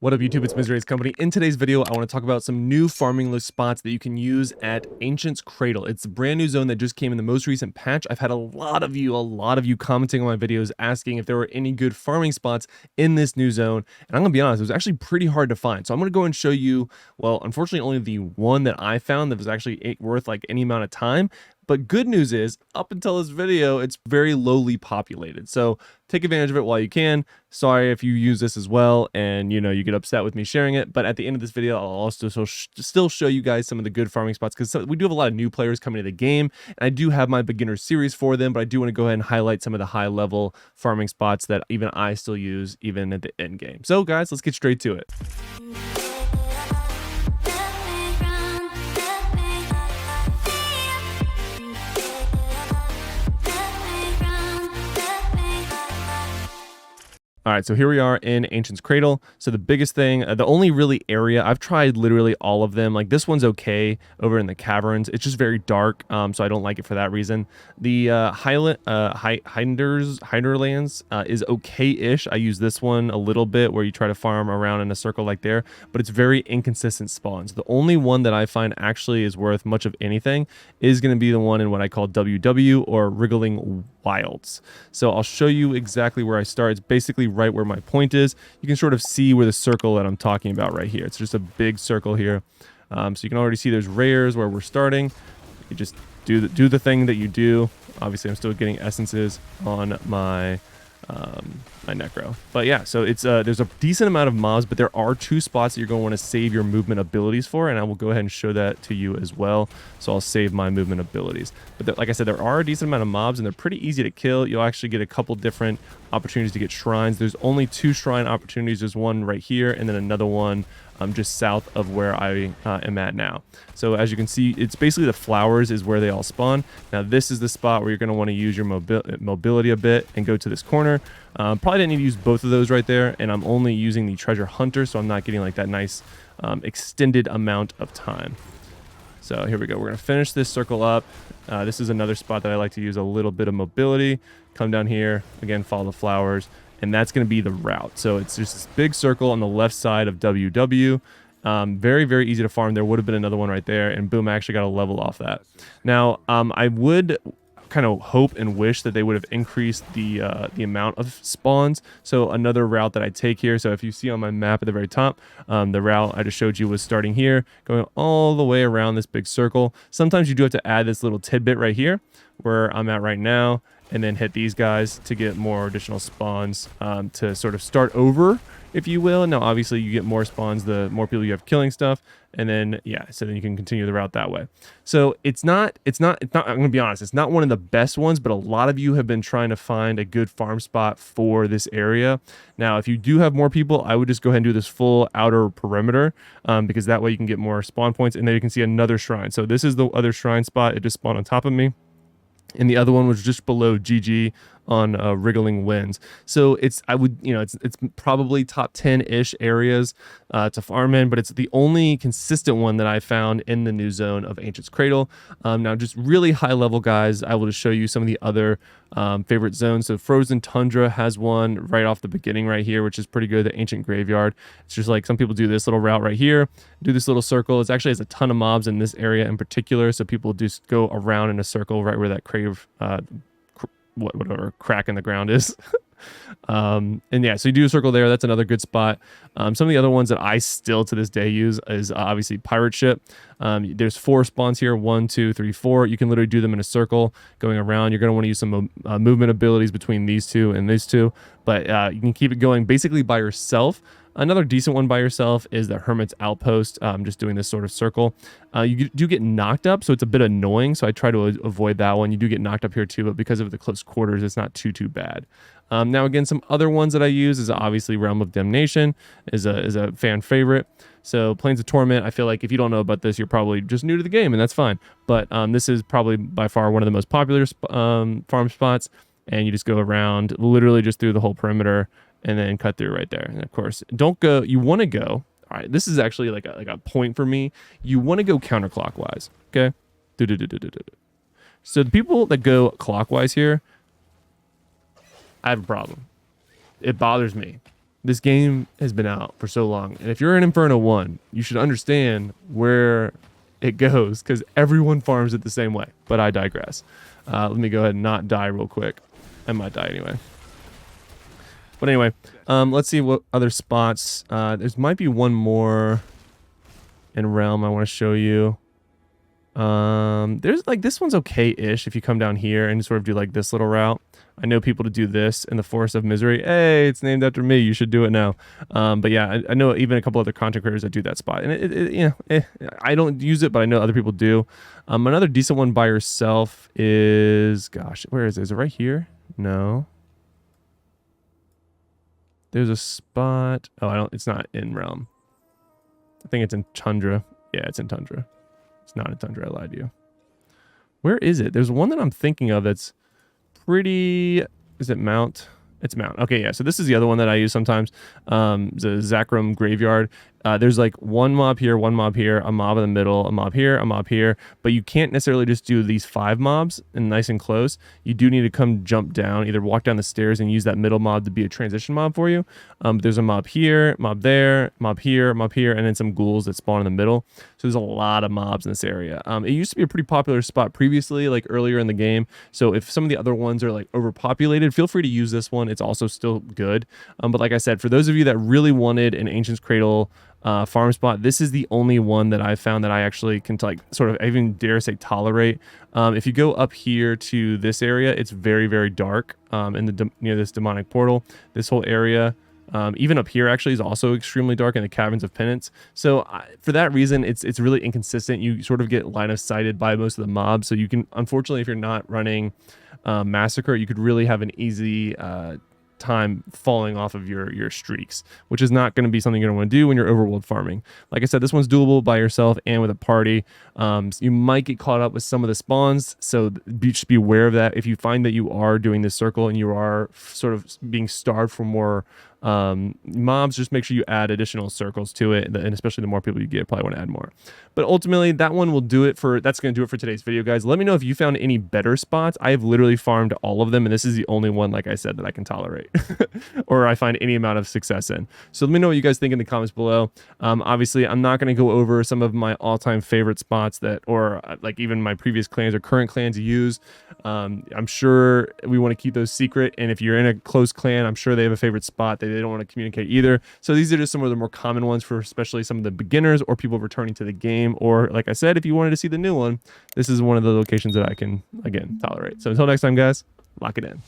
What up YouTube, it's Misery's Company. In today's video, I want to talk about some new farming list spots that you can use at Ancient's Cradle. It's a brand new zone that just came in the most recent patch. I've had a lot of you commenting on my videos asking if there were any good farming spots in this new zone. And I'm going to be honest, it was actually pretty hard to find. So I'm going to go and show you, well, unfortunately only the one that I found that was actually worth like any amount of time. But good news is, up until this video, it's very lowly populated. So take advantage of it while you can. Sorry if you use this as well and you get upset with me sharing it. But at the end of this video, I'll also still show you guys some of the good farming spots because we do have a lot of new players coming to the game. And I do have my beginner series for them, but I do want to go ahead and highlight some of the high level farming spots that even I still use even at the end game. So guys, let's get straight to it. All right, so here we are in Ancient's Cradle. So the biggest thing, the only really area, I've tried literally all of them. Like this one's okay over in the caverns. It's just very dark, so I don't like it for that reason. The Hinderlands is okay-ish. I use this one a little bit where you try to farm around in a circle like there, but it's very inconsistent spawns. The only one that I find actually is worth much of anything is going to be the one in what I call WW or Wriggling Wilds. So I'll show you exactly where I start. It's basically right where my point is. You can sort of see where the circle that I'm talking about right here. It's just a big circle here. So you can already see there's rares where we're starting. You just do the thing that you do. Obviously, I'm still getting essences on my my necro, but yeah, so it's there's a decent amount of mobs, but there are two spots that you're going to want to save your movement abilities for, and I will go ahead and show that to you as well. So I'll save my movement abilities, but like I said, there are a decent amount of mobs and they're pretty easy to kill. You'll actually get a couple different opportunities to get shrines. There's only 2 shrine opportunities. There's one right here and then another one just south of where I am at now. So as you can see, it's basically the flowers is where they all spawn. Now this is the spot where you're going to want to use your mobility a bit and go to this corner. Probably didn't need to use both of those right there, and I'm only using the treasure hunter, so I'm not getting like that nice extended amount of time. So here we go. We're going to finish this circle up. This is another spot that I like to use a little bit of mobility. Come down here, again, follow the flowers, and that's going to be the route. So it's just this big circle on the left side of WW. Very, very easy to farm. There would have been another one right there, and boom, I actually got a level off that. Now, I would kind of hope and wish that they would have increased the amount of spawns. So another route that I take here, so if you see on my map at the very top, the route I just showed you was starting here, going all the way around this big circle. Sometimes you do have to add this little tidbit right here where I'm at right now, and then hit these guys to get more additional spawns to sort of start over, if you will. Now obviously you get more spawns the more people you have killing stuff, and then yeah, so then you can continue the route that way. So it's not I'm gonna be honest, it's not one of the best ones, but a lot of you have been trying to find a good farm spot for this area. Now if you do have more people, I would just go ahead and do this full outer perimeter, because that way you can get more spawn points. And there you can see another shrine. So this is the other shrine spot. It just spawned on top of me, and the other one was just below GG on Wriggling Winds. So it's probably top 10-ish areas to farm in, but it's the only consistent one that I found in the new zone of Ancient's Cradle. Now just really high level, guys, I will just show you some of the other favorite zones. So Frozen Tundra has one right off the beginning right here, which is pretty good. The Ancient Graveyard. It's just like some people do this little route right here, do this little circle. It actually has a ton of mobs in this area in particular, so people just go around in a circle right where that whatever crack in the ground is. And yeah, so you do a circle there. That's another good spot. Some of the other ones that I still to this day use is obviously Pirate Ship. There's 4 spawns here, 1, 2, 3, 4. You can literally do them in a circle going around. You're going to want to use some movement abilities between these two and these two, but you can keep it going basically by yourself. Another decent one by yourself is the Hermit's Outpost, just doing this sort of circle. You do get knocked up, so it's a bit annoying, so I try to avoid that one. You do get knocked up here too, but because of the close quarters, it's not too bad. Now again, some other ones that I use is obviously Realm of Damnation is a fan favorite. So Plains of Torment, I feel like if you don't know about this, you're probably just new to the game, and that's fine. But this is probably by far one of the most popular farm spots, and you just go around literally just through the whole perimeter and then cut through right there. And of course, you want to go, all right, this is actually like a point for me. You want to go counterclockwise, okay? So the people that go clockwise here, I have a problem. It bothers me. this game has been out for so long, and if you're in Inferno 1, you should understand where it goes, because everyone farms it the same way. But I digress. Let me go ahead and not die real quick. I might die anyway. But anyway, let's see what other spots. There's might be one more in Realm I want to show you. There's like, this one's okay-ish if you come down here and sort of do like this little route. I know people to do this in the Forest of Misery. Hey, it's named after me. You should do it now. But yeah, I know even a couple other content creators that do that spot. And you know, I don't use it, but I know other people do. Another decent one by yourself is, gosh, where is it? Is it right here? No. There's a spot. Oh, it's not in Realm. I think it's in Tundra. Yeah, it's in Tundra. It's not in Tundra. I lied to you. Where is it? There's one that I'm thinking of that's pretty... Is it Mount? It's Mount. Okay, yeah. So this is the other one that I use sometimes. The Zakram Graveyard. There's like one mob here, a mob in the middle, a mob here. But you can't necessarily just do these 5 mobs and nice and close. You do need to come jump down, either walk down the stairs and use that middle mob to be a transition mob for you. There's a mob here, mob there, mob here, and then some ghouls that spawn in the middle. So there's a lot of mobs in this area. It used to be a pretty popular spot previously, like earlier in the game. So if some of the other ones are like overpopulated, feel free to use this one. It's also still good. But like I said, for those of you that really wanted an Ancient's Cradle farm spot, this is the only one that I found that I actually can like sort of, I even dare say, tolerate. If you go up here to this area, it's very, very dark in the near this demonic portal. This whole area, even up here actually, is also extremely dark in the Caverns of Penance. So for that reason, it's really inconsistent. You sort of get line of sighted by most of the mobs. So you can, unfortunately, if you're not running Massacre, you could really have an easy time falling off of your streaks, which is not going to be something you're going to want to do when you're overworld farming. Like I said, this one's doable by yourself and with a party. You might get caught up with some of the spawns, so just be aware of that. If you find that you are doing this circle and you are sort of being starved for more mobs, just make sure you add additional circles to it, and especially the more people you get, probably want to add more. But ultimately, that's going to do it for today's video, guys. Let me know if you found any better spots. I have literally farmed all of them, and this is the only one, like I said, that I can tolerate or I find any amount of success in. So let me know what you guys think in the comments below. Obviously, I'm not going to go over some of my all-time favorite spots that, or like even my previous clans or current clans use. I'm sure we want to keep those secret, and if you're in a close clan, I'm sure they have a favorite spot that they don't want to communicate either. So these are just some of the more common ones for especially some of the beginners or people returning to the game, or like I said, if you wanted to see the new one, this is one of the locations that I can, again, tolerate. So until next time, guys, lock it in.